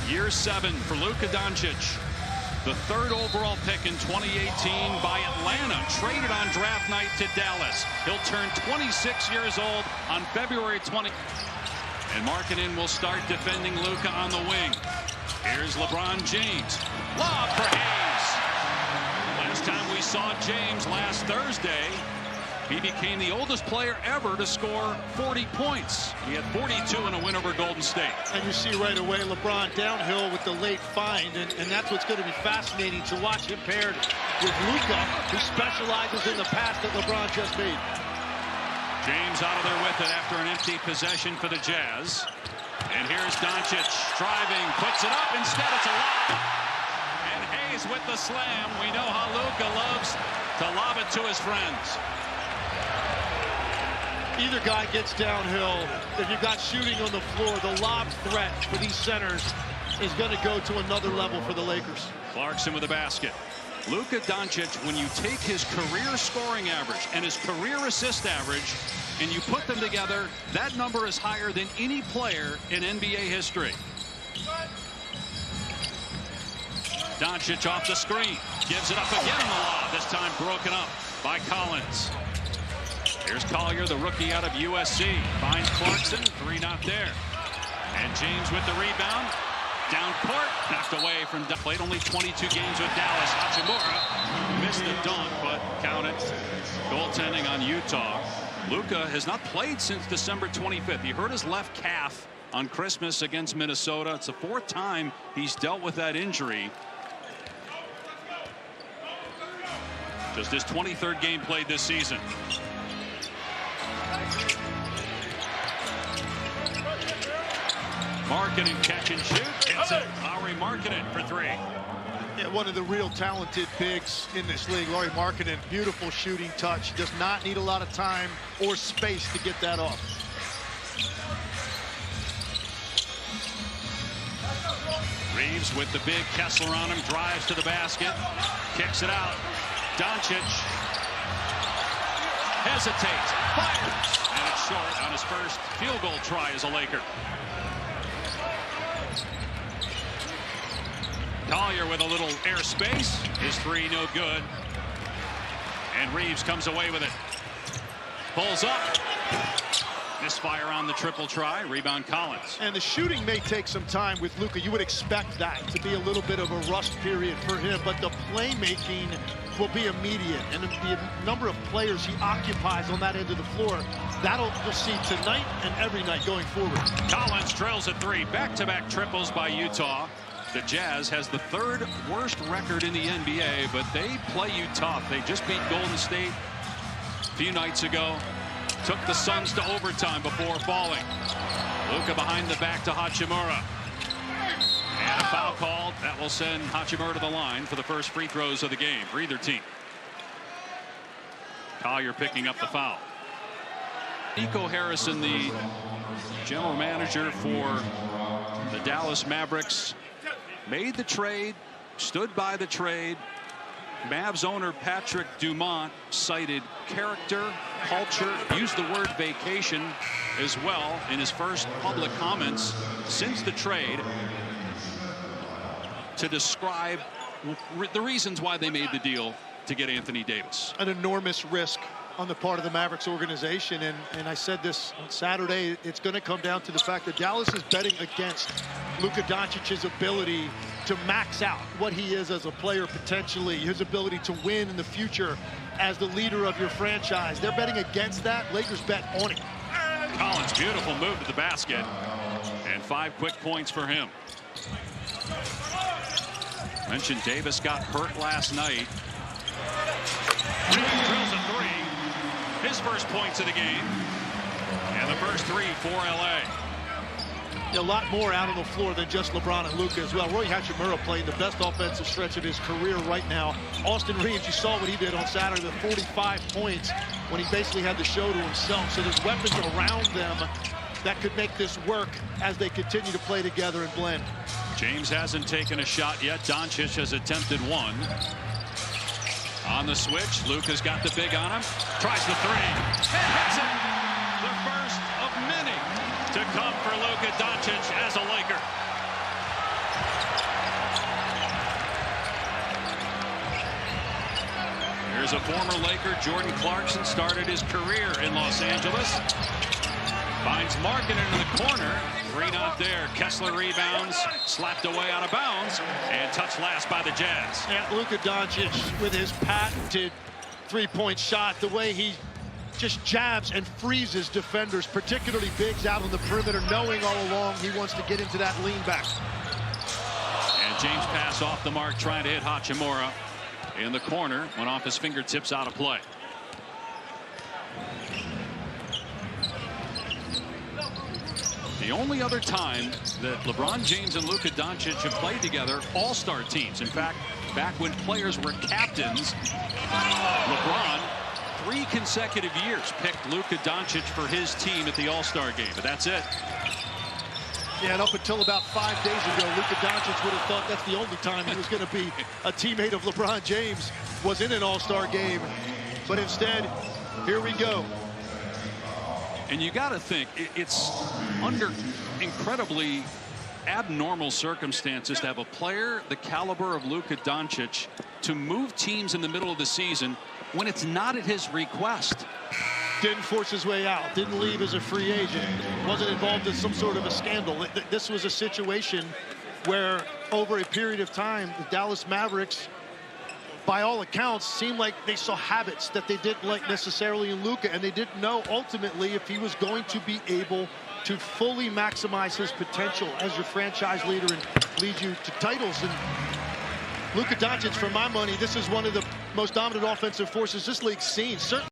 Year 7 for Luka Dončić. The 3rd overall pick in 2018 by Atlanta, traded on draft night to Dallas. He'll turn 26 years old on February 20. And Markkanen will start defending Luka on the wing. Here's LeBron James. Lob for Hayes. Last time we saw James last Thursday, he became the oldest player ever to score 40 points. He had 42 in a win over Golden State. And you see right away LeBron downhill with the late find, and that's what's going to be fascinating to watch him paired with Luka, who specializes in the pass that LeBron just made. James out of there with it after an empty possession for the Jazz. And here's Dončić driving, puts it up, instead it's a lob. And Hayes with the slam. We know how Luka loves to lob it to his friends. Either guy gets downhill. If you've got shooting on the floor, the lob threat for these centers is going to go to another level for the Lakers. Clarkson with the basket. Luka Dončić, when you take his career scoring average and his career assist average and you put them together, that number is higher than any player in NBA history. Dončić off the screen, gives it up again on the lob, this time broken up by Collins. Here's Collier, the rookie out of USC. Finds Clarkson, 3 not there. And James with the rebound. Down court, knocked away from... Played only 22 games with Dallas. Hachimura missed the dunk, but counted. Goaltending on Utah. Luka has not played since December 25th. He hurt his left calf on Christmas against Minnesota. It's the 4th time he's dealt with that injury. Just his 23rd game played this season. Markkanen catch and shoot. Hits it. Lauri Markkanen for 3. Yeah, one of the real talented bigs in this league, Lauri Markkanen. Beautiful shooting touch. Does not need a lot of time or space to get that off. Reeves with the big Kessler on him. Drives to the basket. Kicks it out. Dončić hesitates. Fires. And it's short on his first field goal try as a Laker. Collier with a little airspace. His 3 no good. And Reeves comes away with it. Pulls up. Misfire on the triple try. Rebound Collins. And the shooting may take some time with Luka. You would expect that to be a little bit of a rust period for him, but the playmaking will be immediate. And the number of players he occupies on that end of the floor, that'll you'll see tonight and every night going forward. Collins drills a 3. Back-to-back triples by Utah. The Jazz has the 3rd worst record in the NBA, but they play you tough. They just beat Golden State a few nights ago. Took the Suns to overtime before falling. Luka behind the back to Hachimura. And a foul called. That will send Hachimura to the line for the first free throws of the game for either team. Collier picking up the foul. Nico Harrison, the general manager for the Dallas Mavericks, made the trade, stood by the trade. Mavs owner Patrick Dumont cited character, culture, used the word vacation as well in his first public comments since the trade to describe the reasons why they made the deal to get Anthony Davis. An enormous risk on the part of the Mavericks organization, and I said this on Saturday, it's going to come down to the fact that Dallas is betting against Luka Dončić's ability to max out what he is as a player potentially, his ability to win in the future as the leader of your franchise. They're betting against that. Lakers bet on it. Collins, beautiful move to the basket, and 5 quick points for him. Mentioned Davis got hurt last night. Drills a 3. His first points of the game. And the first 3 for LA. A lot more out on the floor than just LeBron and Luka as well. Roy Hachimura playing the best offensive stretch of his career right now. Austin Reeves, you saw what he did on Saturday, the 45 points when he basically had the show to himself. So there's weapons around them that could make this work as they continue to play together and blend. James hasn't taken a shot yet. Dončić has attempted 1. On the switch, Luka's got the big on him. Tries the 3. And hits it. The first of many to come for Luka Dončić as a Laker. Here's a former Laker, Jordan Clarkson, started his career in Los Angeles. Finds Markkanen into the corner. Three not there. Kessler rebounds, slapped away out of bounds, and touched last by the Jazz. Yeah, Luka Dončić with his patented three-point shot, the way he just jabs and freezes defenders, particularly bigs out on the perimeter, knowing all along he wants to get into that lean back. And James pass off the mark, trying to hit Hachimura in the corner. Went off his fingertips, out of play. The only other time that LeBron James and Luka Dončić have played together, all-star teams. In fact, back when players were captains, LeBron, 3 consecutive years, picked Luka Dončić for his team at the All-Star game. But that's it. Yeah, and up until about 5 days ago, Luka Dončić would have thought that's the only time he was going to be a teammate of LeBron James, was in an All-Star game. But instead, here we go. And you got to think, it's under incredibly abnormal circumstances to have a player the caliber of Luka Dončić to move teams in the middle of the season when it's not at his request. Didn't force his way out, didn't leave as a free agent, wasn't involved in some sort of a scandal. This was a situation where over a period of time, the Dallas Mavericks, by all accounts, seemed like they saw habits that they didn't like necessarily in Luka, and they didn't know ultimately if he was going to be able to fully maximize his potential as your franchise leader and lead you to titles. And Luka Dončić, for my money, this is one of the most dominant offensive forces this league's seen. Certainly